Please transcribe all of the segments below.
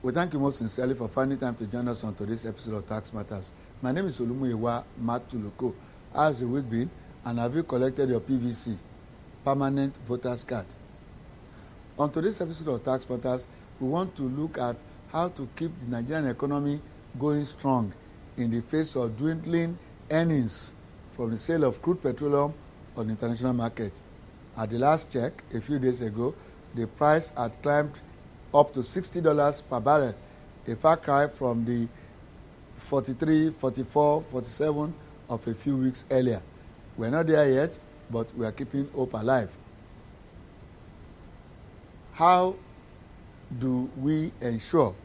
We thank you most sincerely for finding time to join us on today's episode of Tax Matters. My name is Olumuyiwa Matuluko. How has the week been? And have you collected your PVC, Permanent Voters Card? On today's episode of Tax Matters, we want to look at how to keep the Nigerian economy going strong in the face of dwindling earnings from the sale of crude petroleum on the international market. At the last check, a few days ago, the price had climbed up to $60 per barrel, a far cry from the 43, 44, 47 of a few weeks earlier. We're not there yet, but we are keeping hope alive. How do we ensure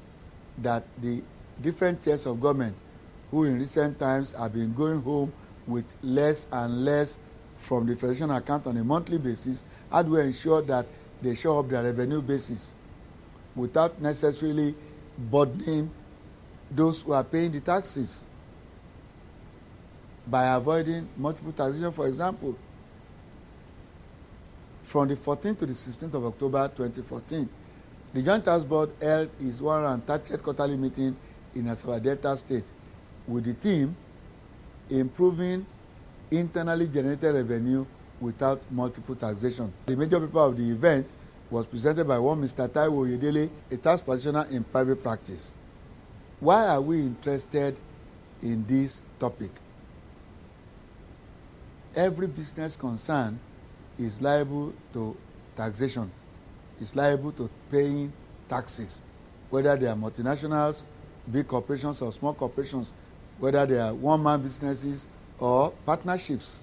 that the different tiers of government, who in recent times have been going home with less and less from the federation account on a monthly basis, how do we ensure that they show up their revenue basis without necessarily burdening those who are paying the taxes? By avoiding multiple taxation, for example. From the 14th to the 16th of October 2014, the Joint Tax Board held its 130th quarterly meeting in Asaba Delta State with the theme Improving Internally Generated Revenue Without Multiple Taxation. The major paper of the event was presented by one Mr. Taiwo Oyedele, a tax practitioner in private practice. Why are we interested in this topic? Every business concern is liable to taxation, is liable to paying taxes, whether they are multinationals, big corporations or small corporations, whether they are one-man businesses or partnerships.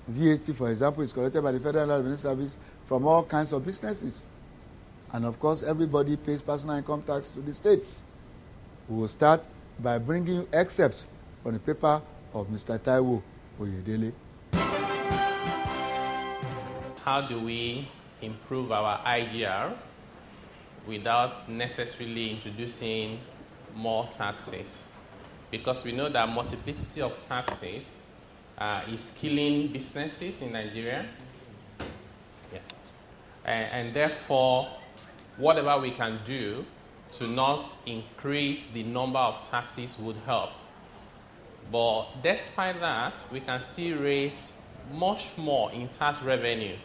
VAT, for example, is collected by the Federal Revenue Service from all kinds of businesses. And of course, everybody pays personal income tax to the states. We will start by bringing you excerpts from the paper of Mr. Taiwo Oyedele. How do we improve our IGR without necessarily introducing more taxes? Because we know that multiplicity of taxes is killing businesses in Nigeria. And therefore, whatever we can do to not increase the number of taxes would help. But despite that, we can still raise much more in tax revenue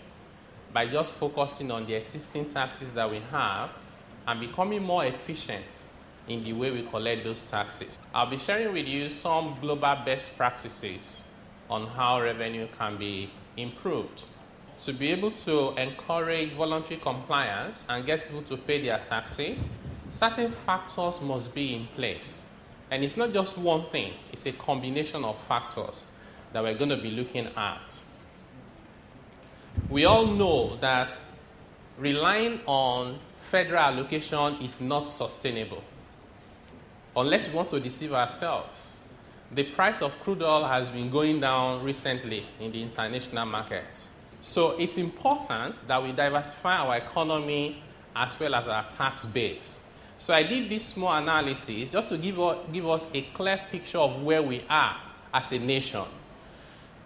by just focusing on the existing taxes that we have and becoming more efficient in the way we collect those taxes. I'll be sharing with you some global best practices on how revenue can be improved. To be able to encourage voluntary compliance and get people to pay their taxes, certain factors must be in place. And it's not just one thing, it's a combination of factors that we're going to be looking at. We all know that relying on federal allocation is not sustainable unless we want to deceive ourselves. The price of crude oil has been going down recently in the international market. So it's important that we diversify our economy as well as our tax base. So I did this small analysis just to give us a clear picture of where we are as a nation.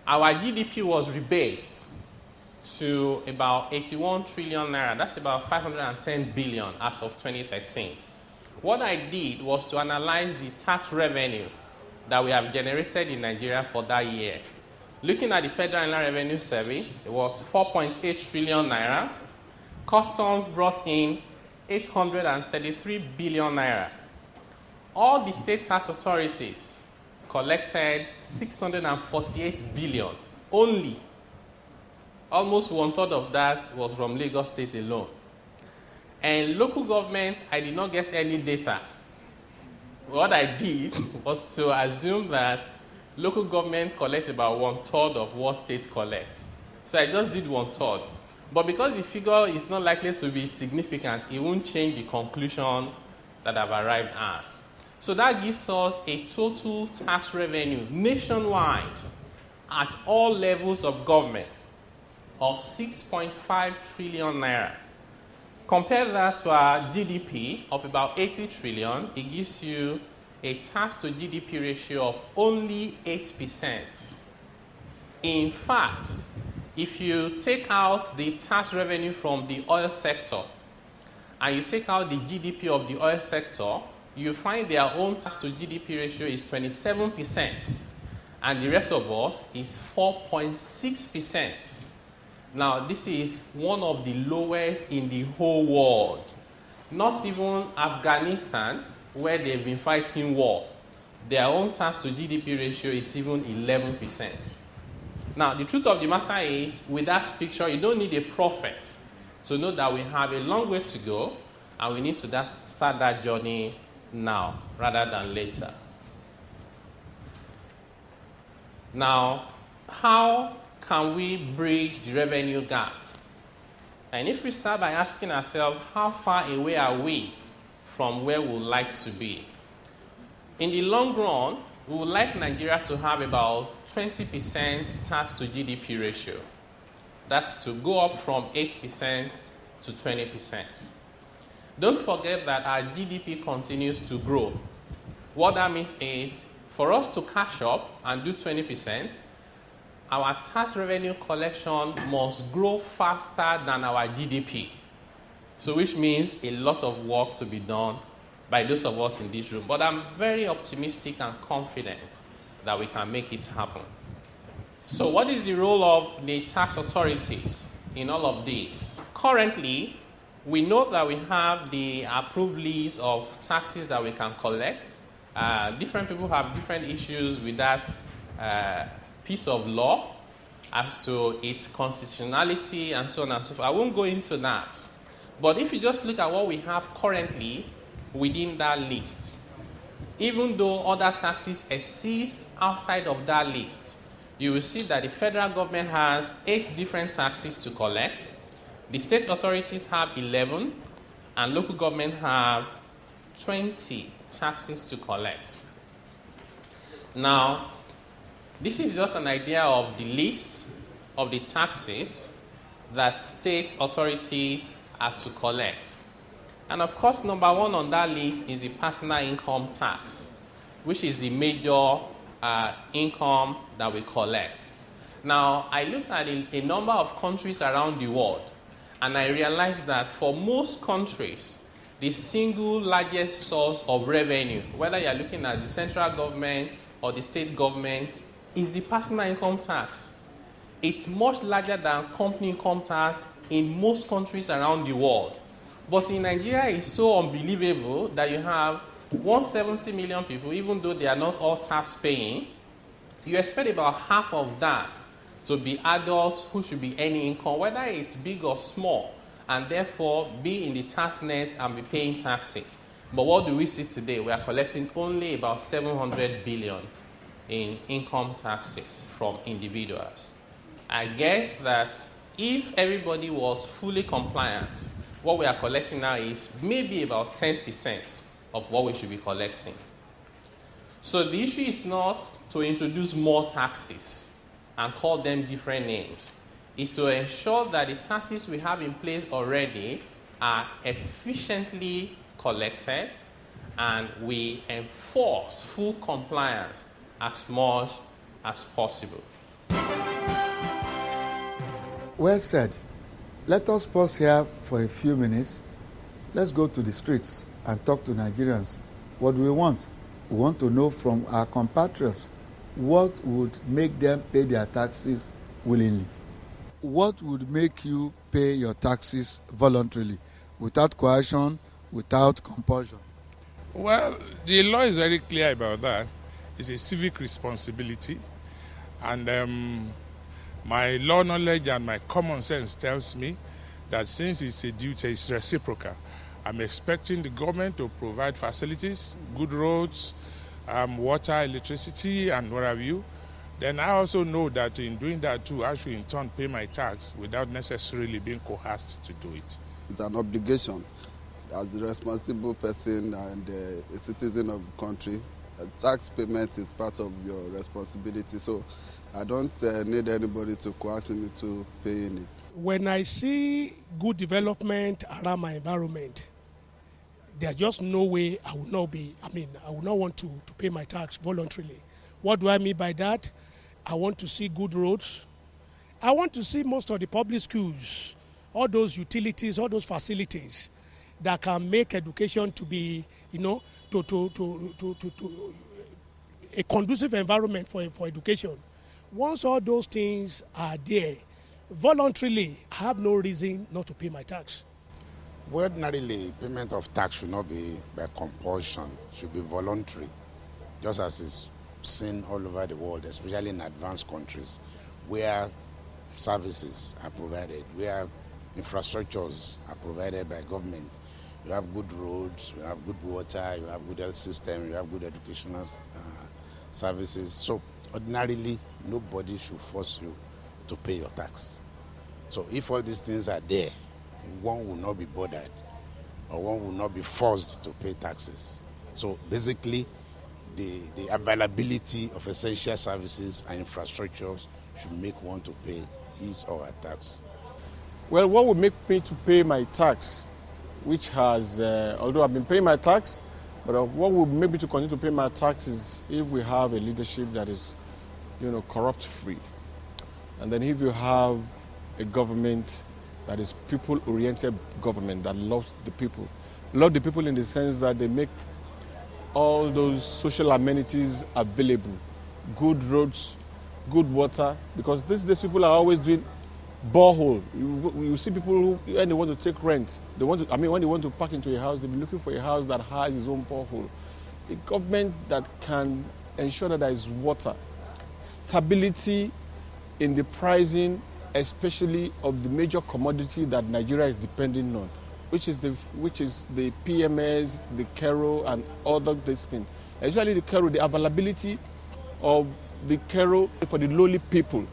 Our GDP was rebased to about 81 trillion naira. That's about 510 billion as of 2013. What I did was to analyze the tax revenue that we have generated in Nigeria for that year. Looking at the Federal Inland Revenue Service, it was 4.8 trillion naira. Customs brought in 833 billion naira. All the state tax authorities collected 648 billion only. Almost one-third of that was from Lagos State alone. And local government, I did not get any data. What I did was to assume that local government collects about one-third of what state collects. So I just did one-third. But because the figure is not likely to be significant, it won't change the conclusion that I've arrived at. So that gives us a total tax revenue nationwide at all levels of government of 6.5 trillion naira. Compare that to our GDP of about 80 trillion, it gives you a tax to GDP ratio of only 8%. In fact, if you take out the tax revenue from the oil sector and you take out the GDP of the oil sector, you find their own tax to GDP ratio is 27%, and the rest of us is 4.6%. Now, this is one of the lowest in the whole world. Not even Afghanistan, where they've been fighting war, their own tax to GDP ratio is even 11%. Now, the truth of the matter is, with that picture, you don't need a prophet to know that we have a long way to go, and we need to start that journey now rather than later. Now, how can we bridge the revenue gap? And if we start by asking ourselves, how far away are we from where we would like to be? In the long run, we would like Nigeria to have about 20% tax to GDP ratio. That's to go up from 8% to 20%. Don't forget that our GDP continues to grow. What that means is, for us to catch up and do 20%, our tax revenue collection must grow faster than our GDP. So which means a lot of work to be done by those of us in this room. But I'm very optimistic and confident that we can make it happen. So what is the role of the tax authorities in all of this? Currently, we know that we have the approved list of taxes that we can collect. Different people have different issues with that piece of law as to its constitutionality and so on and so forth. I won't go into that. But if you just look at what we have currently within that list, even though other taxes exist outside of that list, you will see that the federal government has 8 different taxes to collect. The state authorities have 11, and local government have 20 taxes to collect. Now, this is just an idea of the list of the taxes that state authorities are to collect. And of course, number 1 on that list is the personal income tax, which is the major income that we collect. Now, I looked at a number of countries around the world, and I realized that for most countries, the single largest source of revenue, whether you're looking at the central government or the state government, is the personal income tax. It's much larger than company income tax in most countries around the world. But in Nigeria, it's so unbelievable that you have 170 million people, even though they are not all tax paying. You expect about half of that to be adults who should be earning income, whether it's big or small, and therefore be in the tax net and be paying taxes. But what do we see today? We are collecting only about 700 billion in income taxes from individuals. I guess that if everybody was fully compliant, what we are collecting now is maybe about 10% of what we should be collecting. So the issue is not to introduce more taxes and call them different names. It's to ensure that the taxes we have in place already are efficiently collected and we enforce full compliance as much as possible. Well said. Let us pause here for a few minutes. Let's go to the streets and talk to Nigerians. What do we want? We want to know from our compatriots what would make them pay their taxes willingly. What would make you pay your taxes voluntarily, without coercion, without compulsion? Well, the law is very clear about that. It's a civic responsibility. And my law knowledge and my common sense tells me that since it's a duty, it's reciprocal. I'm expecting the government to provide facilities, good roads, water, electricity, and what have you. Then I also know that in doing that too, I should in turn pay my tax without necessarily being coerced to do it. It's an obligation as a responsible person and a citizen of the country. Tax payment is part of your responsibility, so I don't need anybody to coerce me to paying it. When I see good development around my environment, there's just no way I would not want to pay my tax voluntarily. What do I mean by that? I want to see good roads. I want to see most of the public schools, all those utilities, all those facilities. that can make education to be, to a conducive environment for education. Once all those things are there, voluntarily, I have no reason not to pay my tax. Ordinarily, payment of tax should not be by compulsion, should be voluntary, just as is seen all over the world, especially in advanced countries, where services are provided, where infrastructures are provided by government. You have good roads, you have good water, you have good health system, you have good educational services. So ordinarily, nobody should force you to pay your tax. So if all these things are there, one will not be bothered or one will not be forced to pay taxes. So basically, the availability of essential services and infrastructures should make one to pay his or her tax. Well, what would make me to pay my tax, which has, although I've been paying my tax, but what would make me to continue to pay my tax is if we have a leadership that is, corrupt-free. And then if you have a government that is people-oriented government that loves the people. Love the people in the sense that they make all those social amenities available, good roads, good water, because these people are always doing borehole. You see people who, when they want to take rent, when they want to park into a house, they'll be looking for a house that has its own borehole. A government that can ensure that there is water, stability in the pricing, especially of the major commodity that Nigeria is depending on, which is the PMS, the Kero, and other this thing. Especially the Kero, the availability of the Kero for the lowly people.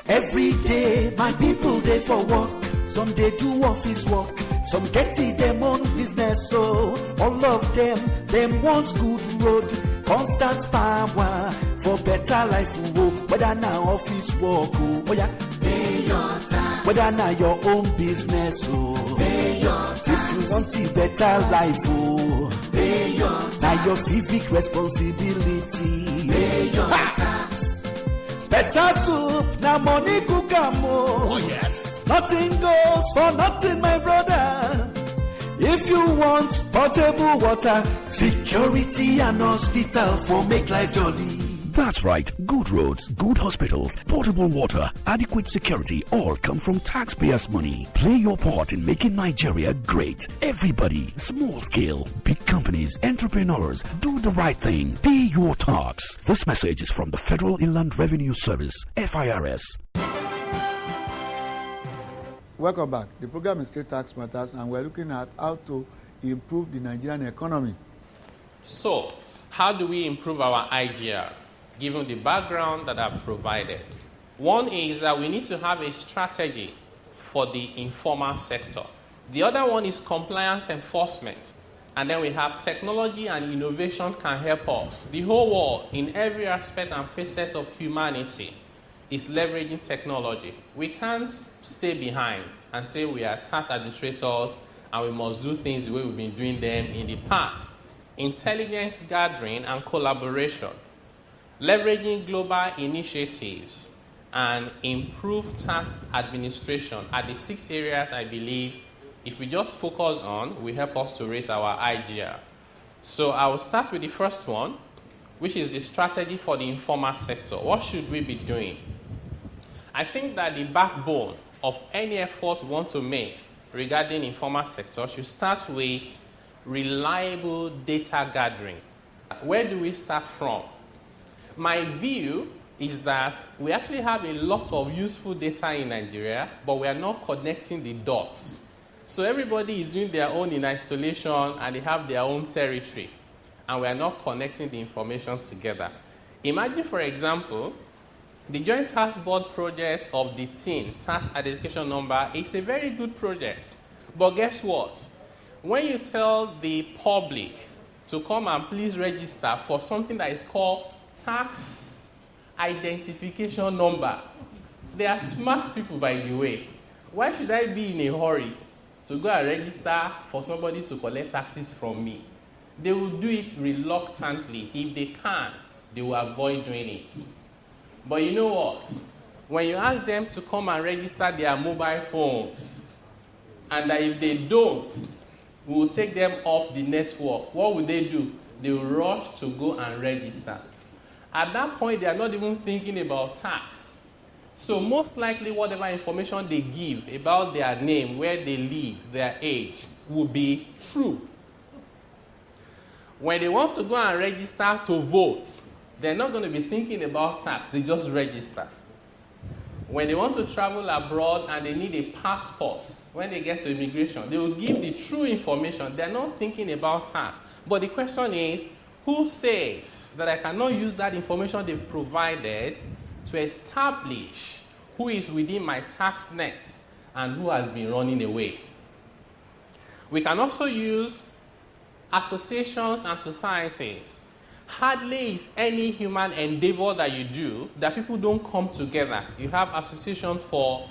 Every day, my people dey for work. Some dey do office work. Some get them own business. So all of them want good road, constant power for better life. Whether now office work, oh yeah, pay your tax. Whether now your own business, oh pay your tax. If you want a better life, oh pay your tax. Now your civic responsibility, pay your tax. Better soup, now money cook am. Oh yes. Nothing goes for nothing, my brother. If you want potable water, security and hospital for make life jolly. That's right. Good roads, good hospitals, portable water, adequate security all come from taxpayers' money. Play your part in making Nigeria great. Everybody, small scale, big companies, entrepreneurs, do the right thing. Pay your tax. This message is from the Federal Inland Revenue Service, FIRS. Welcome back. The program is still Tax Matters, and we're looking at how to improve the Nigerian economy. So, how do we improve our IGR, given the background that I've provided? One is that we need to have a strategy for the informal sector. The other one is compliance enforcement. And then we have technology and innovation can help us. The whole world, in every aspect and facet of humanity, is leveraging technology. We can't stay behind and say we are tax administrators and we must do things the way we've been doing them in the past. Intelligence gathering and collaboration, leveraging global initiatives, and improved tax administration are the 6 areas I believe if we just focus on will help us to raise our IGR. So I will start with the first one, which is the strategy for the informal sector. What should we be doing? I think that the backbone of any effort we want to make regarding informal sector should start with reliable data gathering. Where do we start from? My view is that we actually have a lot of useful data in Nigeria, but we are not connecting the dots. So everybody is doing their own in isolation and they have their own territory, and we are not connecting the information together. Imagine, for example, the Joint Tax Board project of the TIN, Tax Identification Number, is a very good project. But guess what? When you tell the public to come and please register for something that is called Tax Identification Number, they are smart people, by the way. Why should I be in a hurry to go and register for somebody to collect taxes from me? They will do it reluctantly. If they can, they will avoid doing it. But you know what? When you ask them to come and register their mobile phones and that if they don't, we will take them off the network. What will they do? They will rush to go and register. At that point, they are not even thinking about tax. So most likely, whatever information they give about their name, where they live, their age, will be true. When they want to go and register to vote, they're not going to be thinking about tax. They just register. When they want to travel abroad and they need a passport, when they get to immigration, they will give the true information. They're not thinking about tax. But the question is, who says that I cannot use that information they've provided to establish who is within my tax net and who has been running away? We can also use associations and societies. Hardly is any human endeavor that you do that people don't come together. You have association for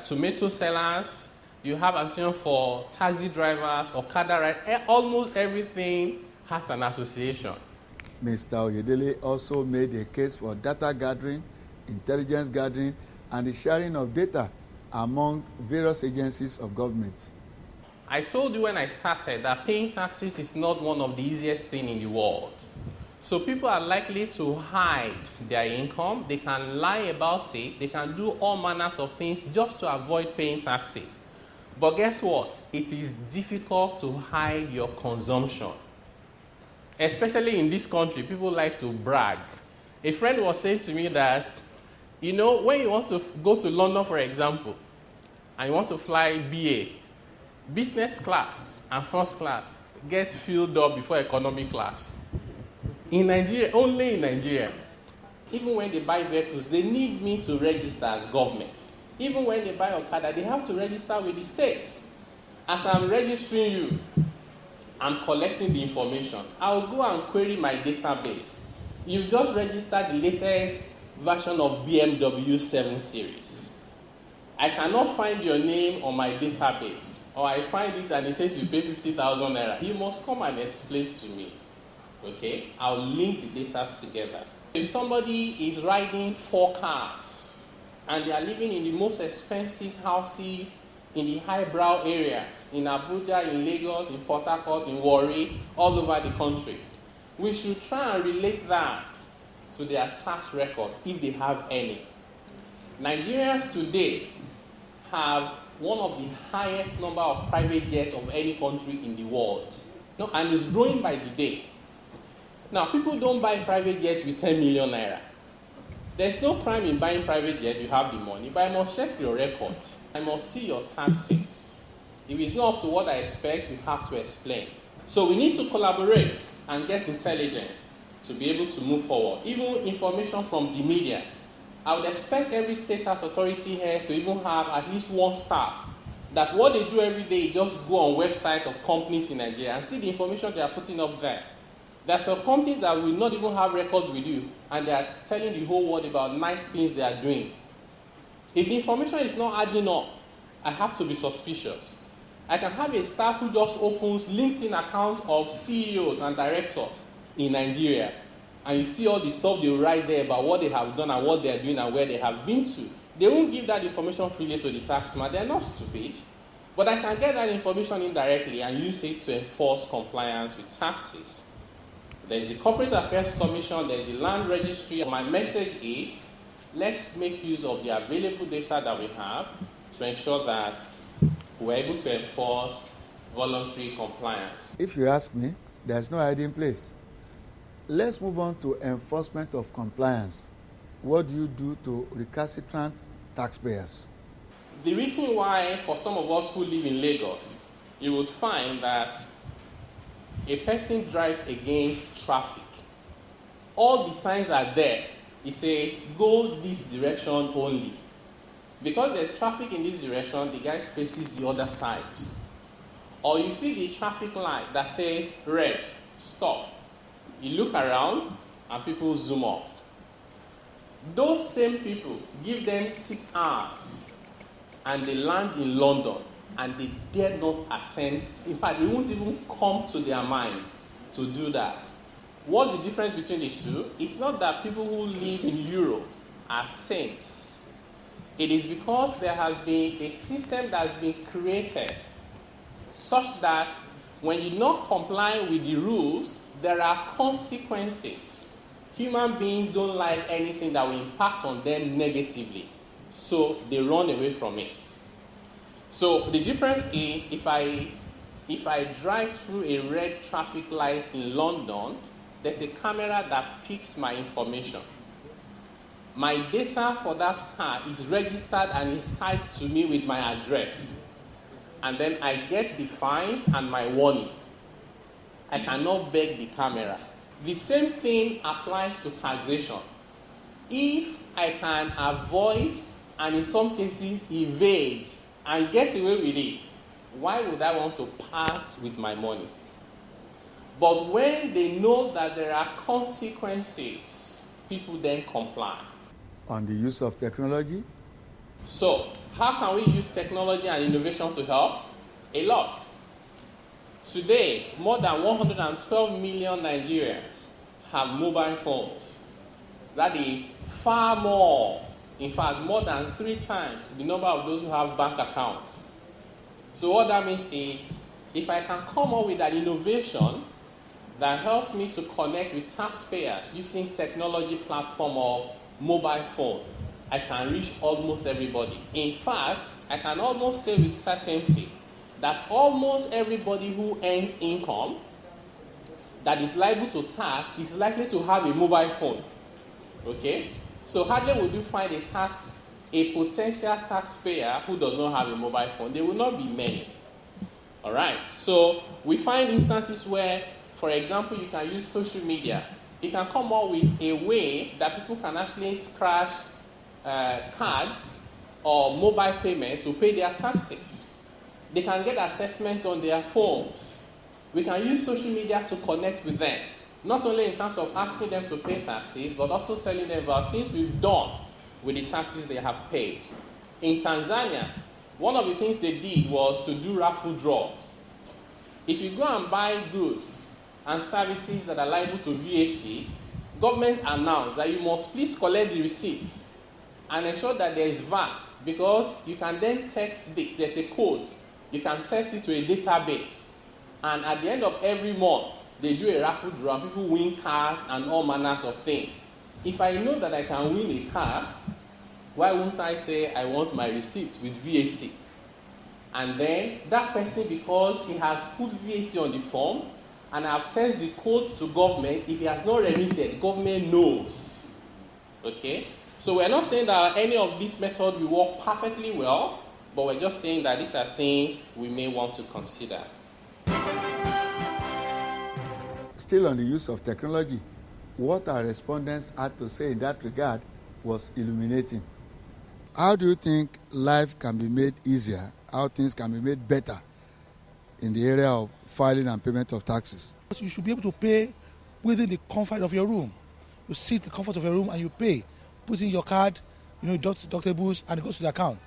tomato sellers, you have association for taxi drivers, Okada riders. Almost everything has an association. Mr. Oyedele also made a case for data gathering, intelligence gathering, and the sharing of data among various agencies of government. I told you when I started that paying taxes is not one of the easiest things in the world. So people are likely to hide their income, they can lie about it, they can do all manners of things just to avoid paying taxes. But guess what? It is difficult to hide your consumption. Especially in this country, people like to brag. A friend was saying to me that, you know, when you want to go to London, for example, and you want to fly BA, business class and first class get filled up before economy class. In Nigeria, only in Nigeria, even when they buy vehicles, they need me to register as government. Even when they buy Okada, they have to register with the states. As I'm registering you, I'm collecting the information. I'll go and query my database. You've just registered the latest version of BMW 7 Series. I cannot find your name on my database, or I find it and it says you pay 50,000 naira. You must come and explain to me. Okay, I'll link the data together. If somebody is riding 4 cars and they are living in the most expensive houses in the highbrow areas, in Abuja, in Lagos, in Port Harcourt, in Warri, all over the country, we should try and relate that to their tax records if they have any. Nigerians today have one of the highest number of private jets of any country in the world. No, and it's growing by the day. Now, people don't buy private jets with 10 million naira. There's no crime in buying private jets, you have the money, but I must check your record. I must see your taxes. If it's not up to what I expect, you have to explain. So we need to collaborate and get intelligence to be able to move forward. Even information from the media. I would expect every state tax authority here to even have at least one staff that what they do every day is just go on websites of companies in Nigeria and see the information they are putting up there. There are some companies that will not even have records with you, and they are telling the whole world about nice things they are doing. If the information is not adding up, I have to be suspicious. I can have a staff who just opens LinkedIn accounts of CEOs and directors in Nigeria, and you see all the stuff they write there about what they have done and what they are doing and where they have been to. They won't give that information freely to the taxman. They are not stupid. But I can get that information indirectly and use it to enforce compliance with taxes. There's the Corporate Affairs Commission, there's the Land Registry. My message is, let's make use of the available data that we have to ensure that we're able to enforce voluntary compliance. If you ask me, there's no hiding place. Let's move on to enforcement of compliance. What do you do to recalcitrant taxpayers? The reason why, for some of us who live in Lagos, you would find that a person drives against traffic. All the signs are there. It says, go this direction only. Because there's traffic in this direction, the guy faces the other side. Or you see the traffic light that says, red, stop. You look around and people zoom off. Those same people, give them 6 hours and they land in London and they dare not attempt, in fact, it won't even come to their mind to do that. What's the difference between the two? It's not that people who live in Europe are saints. It is because there has been a system that has been created such that when you not comply with the rules, there are consequences. Human beings don't like anything that will impact on them negatively, so they run away from it. So the difference is if I drive through a red traffic light in London, there's a camera that picks my information. My data for that car is registered and is tied to me with my address. And then I get the fines and my warning. I cannot beg the camera. The same thing applies to taxation. If I can avoid and in some cases evade and get away with it, why would I want to part with my money? But when they know that there are consequences, people then comply. On the use of technology? So, how can we use technology and innovation to help? A lot. Today, more than 112 million Nigerians have mobile phones. That is far more, in fact, more than 3 times the number of those who have bank accounts. So what that means is, if I can come up with an innovation that helps me to connect with taxpayers using technology platform of mobile phone, I can reach almost everybody. In fact, I can almost say with certainty that almost everybody who earns income that is liable to tax is likely to have a mobile phone. Okay? So hardly would you find a potential taxpayer who does not have a mobile phone. There will not be many. All right? So we find instances where, for example, you can use social media. You can come up with a way that people can actually scratch cards or mobile payment to pay their taxes. They can get assessments on their phones. We can use social media to connect with them, not only in terms of asking them to pay taxes, but also telling them about things we've done with the taxes they have paid. In Tanzania, one of the things they did was to do raffle draws. If you go and buy goods and services that are liable to VAT, government announced that you must please collect the receipts and ensure that there is VAT, because you can then text there's a code, you can text it to a database, and at the end of every month, they do a raffle draw and people win cars and all manners of things. If I know that I can win a car, why won't I say I want my receipt with VAT? And then that person, because he has put VAT on the form, and I've tested the code to government, if he has not remitted, government knows. Okay? So we're not saying that any of these methods will work perfectly well, but we're just saying that these are things we may want to consider. Still on the use of technology, what our respondents had to say in that regard was illuminating. How do you think life can be made easier, how things can be made better in the area of filing and payment of taxes? You should be able to pay within the comfort of your room. You sit in the comfort of your room and you pay. Put in your card, deductibles, and it goes to the account.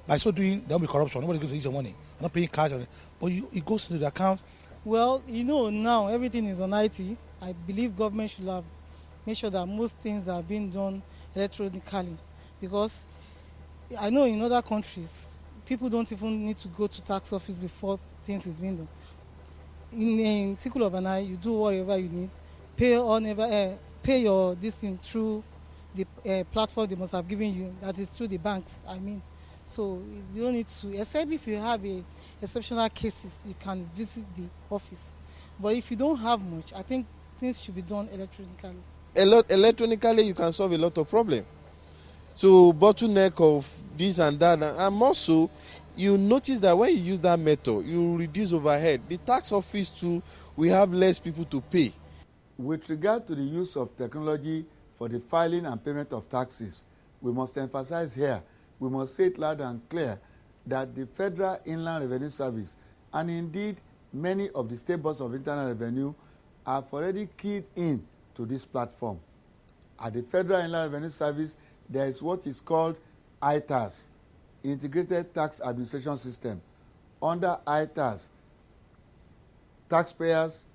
By so doing, there will be corruption. Nobody's going to use your money. You're not paying cash, but it goes to the account. Well, now everything is on IT. I believe government should have made sure that most things are being done electronically, because I know in other countries, people don't even need to go to tax office before things is being done. In Tickle of an Eye, you do whatever you need, pay your this thing through the platform they must have given you, that is through the banks, So you don't need to, except if you have exceptional cases, you can visit the office. But if you don't have much, I think things should be done electronically. Electronically, you can solve a lot of problems. So bottleneck of this and that, and also you notice that when you use that method, you reduce overhead. The tax office too, we have less people to pay. With regard to the use of technology for the filing and payment of taxes, we must emphasize here, we must say it loud and clear, that the Federal Inland Revenue Service and indeed many of the state boards of internal revenue have already keyed in to this platform. At the Federal Inland Revenue Service, there is what is called ITAS, Integrated Tax Administration System. Under ITAS, taxpayers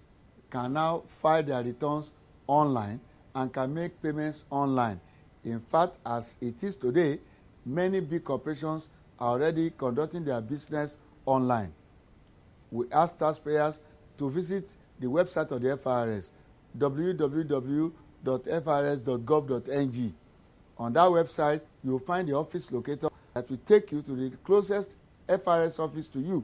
can now file their returns online and can make payments online. In fact, as it is today, many big corporations are already conducting their business online. We ask taxpayers to visit the website of the FRS, www.frs.gov.ng. On that website, you will find the office locator that will take you to the closest FRS office to you.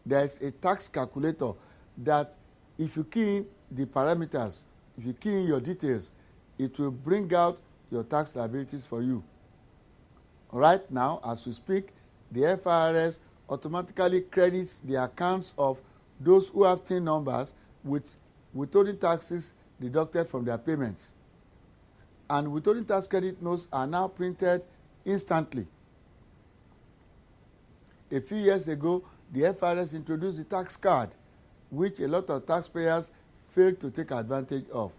There is a tax calculator that if you key in the parameters, if you key in your details, it will bring out your tax liabilities for you. Right now, as we speak, the FRS automatically credits the accounts of those who have TIN numbers with withholding taxes deducted from their payments. And withholding tax credit notes are now printed instantly. A few years ago, the FRS introduced the tax card, which a lot of taxpayers failed to take advantage of.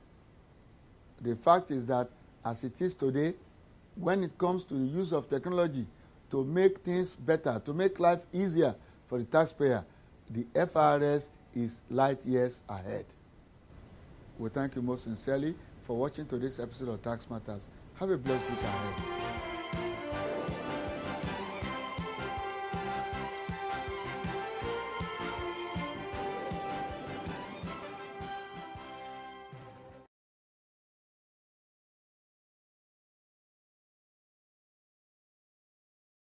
The fact is that, as it is today, when it comes to the use of technology to make things better, to make life easier for the taxpayer, the FRS is light years ahead. We thank you most sincerely for watching today's episode of Tax Matters. Have a blessed week ahead.